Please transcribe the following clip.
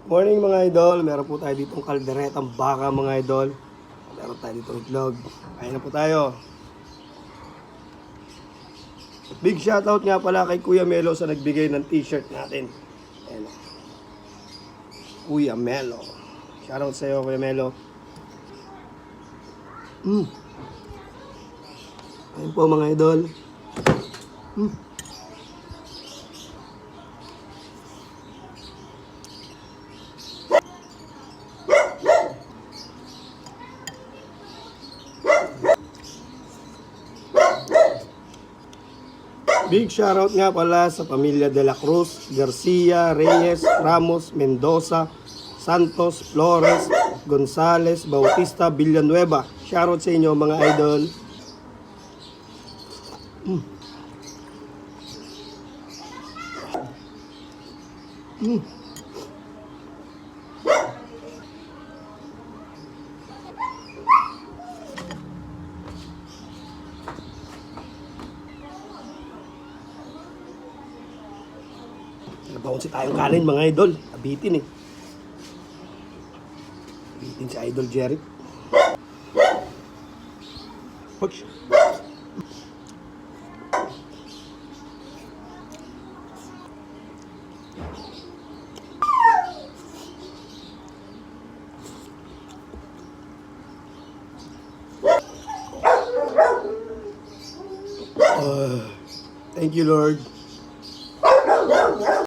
Morning mga idol, meron po tayo ditong kalderetang baka mga idol. Meron tayo ditong itlog. Kain na po tayo. Big shoutout nga pala kay Kuya Melo sa nagbigay ng t-shirt natin. Ayan. Kuya Melo. Shoutout sa iyo Kuya Melo. Ayun po mga idol. Big shoutout nga pala sa pamilya De La Cruz, Garcia, Reyes, Ramos, Mendoza, Santos, Flores, Gonzales, Bautista, Villanueva. Shoutout sa inyo mga idol. Nabaunsi tayong kanin mga idol. Abitin eh. Abitin si Idol Jerry. Ouch. Thank you Lord.